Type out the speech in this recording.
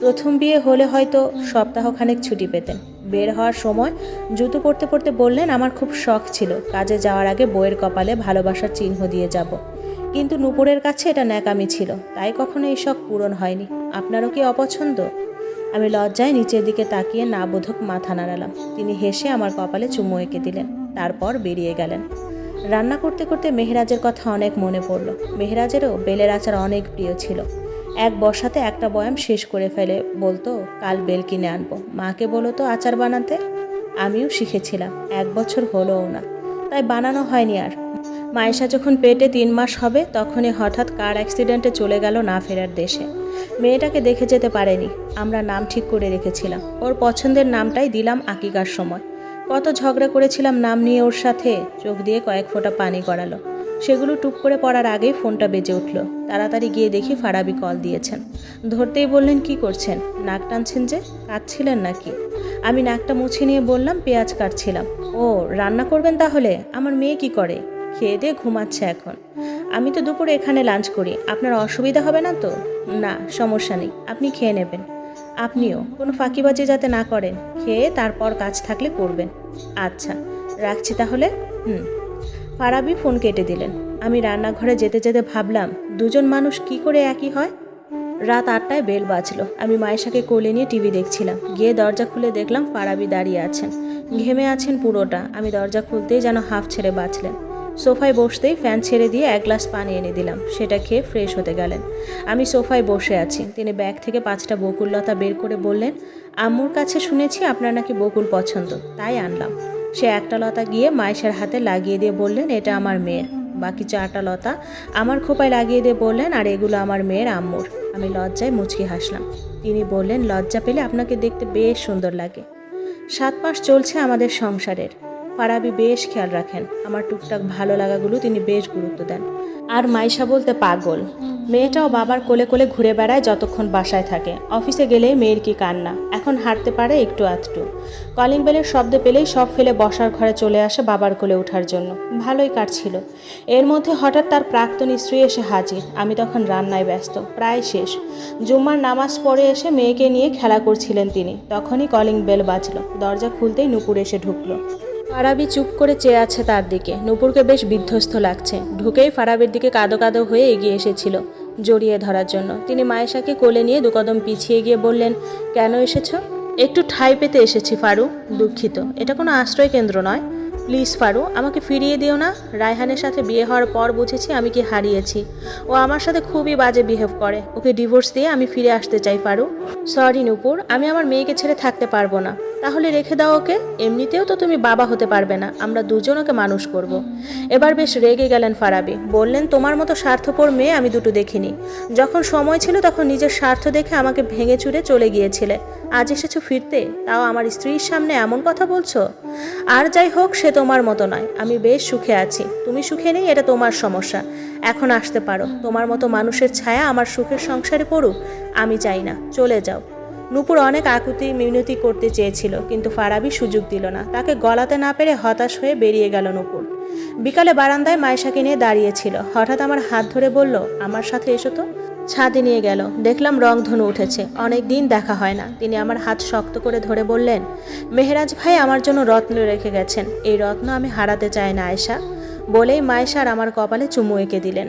প্রথম বিয়ে হলে হয়তো সপ্তাহখানেক ছুটি পেতেন। বের হওয়ার সময় জুতো পরতে পরতে বললেন, আমার খুব শখ ছিল কাজে যাওয়ার আগে বইয়ের কপালে ভালোবাসার চিহ্ন দিয়ে যাব, কিন্তু নূপুরের কাছে এটা ন্যাকামি ছিল, তাই কখনো এই শখ পূরণ হয়নি। আপনারও কি অপছন্দ? আমি লজ্জায় নিচের দিকে তাকিয়ে না বোধক মাথা নাড়ালাম। তিনি হেসে আমার কপালে চুমু এঁকে দিলেন, তারপর বেরিয়ে গেলেন। রান্না করতে করতে মেহেরাজের কথা অনেক মনে পড়ল। মেহেরাজেরও বেলের আচার অনেক প্রিয় ছিল। এক বসাতে একটা বয়াম শেষ করে ফেলে বলতো, কাল বেল কিনে আনবো, মাকে বলো তো আচার বানাতে। আমিও শিখেছিলাম, 1 বছর হলোও না, তাই বানানো হয়নি আর। মায়েশা যখন পেটে 3 মাস হবে তখনই হঠাৎ কার অ্যাক্সিডেন্টে চলে গেল না ফেরার দেশে। মেয়েটাকে দেখে যেতে পারেনি। আমরা নাম ঠিক করে রেখেছিলাম, ওর পছন্দের নামটাই দিলাম আকিকার সময়। কত ঝগড়া করেছিলাম নাম নিয়ে ওর সাথে, চোখ দিয়ে কয়েক ফোঁটা পানি গড়ালো। সেগুলো টুপ করে পড়ার আগেই ফোনটা বেজে উঠল। তাড়াতাড়ি গিয়ে দেখি ফারাবি কল দিয়েছেন। ধরতেই বললেন, কি করছেন? নাক টানছেন যে, কাটছিলেন নাকি? আমি নাকটা মুছে নিয়ে বললাম, পেঁয়াজ কাটছিলাম। ও, রান্না করবেন তাহলে? আমার মেয়ে কি করে? খেয়ে দিয়ে ঘুমাচ্ছে এখন। আমি তো দুপুরে এখানে লাঞ্চ করি, আপনার অসুবিধা হবে না তো? না, সমস্যা নেই, আপনি খেয়ে নেবেন। আপনিও কোনো ফাঁকিবাজি যাতে না করেন, খেয়ে তারপর কাজ থাকলে করবেন। আচ্ছা, রাখছি তাহলে। ফারাবি ফোন কেটে দিলেন। আমি রান্নাঘরে যেতে যেতে ভাবলাম, দুজন মানুষ কি করে একই হয়। রাত 8টায় বেল বাজলো। আমি মায়েশাকে কোলে নিয়ে টিভি দেখছিলাম। গিয়ে দরজা খুলে দেখলাম ফারাবি দাঁড়িয়ে আছেন, ঘেমে আছেন পুরোটা। আমি দরজা খুলতেই যেন হাঁফ ছেড়ে বাঁচলেন। সোফায় বসতেই ফ্যান ছেড়ে দিয়ে 1 গ্লাস পানি এনে দিলাম, সেটা খেয়ে ফ্রেশ হতে গেলেন। আমি সোফায় বসে আছি, তিনি ব্যাগ থেকে 5টা বকুললতা বের করে বললেন, আম্মুর কাছে শুনেছি আপনার নাকি বকুল পছন্দ, তাই আনলাম। সে একটা লতা গিয়ে মায়েশার হাতে লাগিয়ে দিয়ে বললেন, এটা আমার মেয়ের। বাকি 4টা লতা আমার খোপায় লাগিয়ে দিয়ে বললেন, আর এগুলো আমার মেয়ের আম্মুর। আমি লজ্জায় মুচকি হাসলাম। তিনি বললেন, লজ্জা পেলে আপনাকে দেখতে বেশ সুন্দর লাগে। 7 মাস চলছে আমাদের সংসারের। ফারাবি বেশ খেয়াল রাখেন, আমার টুকটাক ভালো লাগাগুলো তিনি বেশ গুরুত্ব দেন। আর মাইশা বলতে পাগল। মেয়েটাও বাবার কোলে কোলে ঘুরে বেড়ায় যতক্ষণ বাসায় থাকে। অফিসে গেলেই মেয়ের কি কান্না, এখন হাঁটতে পারে একটু আধটু। কলিং বেলের শব্দ পেলেই সব ফেলে বসার ঘরে চলে আসে বাবার কোলে ওঠার জন্য। ভালোই কাটছিল। এর মধ্যে হঠাৎ তার প্রাক্তন স্ত্রী এসে হাজির। আমি তখন রান্নায় ব্যস্ত, প্রায় শেষ। জুম্মার নামাজ পড়ে এসে মেয়েকে নিয়ে খেলা করছিলেন তিনি। তখনই কলিং বেল বাজলো। দরজা খুলতেই নূপুর এসে ঢুকলো। ফারাবি চুপ করে চেয়ে আছে তার দিকে। নূপুরকে বেশ বিধ্বস্ত লাগছে। ঢুকেই ফারাবির দিকে কাঁদো কাঁদো হয়ে এগিয়ে এসেছিল জড়িয়ে ধরার জন্য। তিনি মায়েশাকে কোলে নিয়ে 2 কদম পিছিয়ে গিয়ে বললেন, কেন এসেছো? একটু ঠাঁই পেতে এসেছি ফারু, দুঃখিত, এটা কোনো আশ্রয় কেন্দ্র নয়। প্লিজ ফারু, আমাকে ফিরিয়ে দিও না। রায়হানের সাথে বিয়ে হওয়ার পর বুঝেছি আমি কি হারিয়েছি। ও আমার সাথে খুবই বাজে বিহেভ করে। ওকে ডিভোর্স দিয়ে আমি ফিরে আসতে চাই ফারু। সরি নূপুর, আমি আমার মেয়েকে ছেড়ে থাকতে পারবো না। তাহলে রেখে দাও ওকে। এমনিতেও তো তুমি বাবা হতে পারবে না, আমরা দুজন ওকে মানুষ করব। এবার বেশ রেগে গেলেন ফারাবি। বললেন, তোমার মতো স্বার্থপর মেয়ে আমি দুটো দেখিনি। যখন সময় ছিল তখন নিজের স্বার্থ দেখে আমাকে ভেঙে চুরে চলে গিয়েছিলে। আজ এসেছো ফিরতে, তাও আমার স্ত্রীর সামনে এমন কথা বলছো। আর যাই হোক, সে তোমার মতো নয়। আমি বেশ সুখে আছি, তুমি সুখে নেই, এটা তোমার সমস্যা। এখন আসতে পারো। তোমার মতো মানুষের ছায়া আমার সুখের সংসারে পড়ুক আমি চাই না, চলে যাও। নূপুর অনেক আকুতি মিনতি করতে চেয়েছিল, কিন্তু ফারাবি সুযোগ দিল না। তাকে গলাতে না পেরে হতাশ হয়ে বেরিয়ে গেল নূপুর। বিকালে বারান্দায় মায়েশাকে নিয়ে দাঁড়িয়েছিল। হঠাৎ আমার হাত ধরে বলল, আমার সাথে এসো তো। ছাদে নিয়ে গেল। দেখলাম রংধনু উঠেছে। অনেক দিন দেখা হয় না। তিনি আমার হাত শক্ত করে ধরে বললেন, মেহেরাজ ভাই আমার জন্য রত্ন রেখে গেছেন, এই রত্ন আমি হারাতে চাই না আয়েশা। বলেই মায়েশার আমার কপালে চুমু এঁকে দিলেন।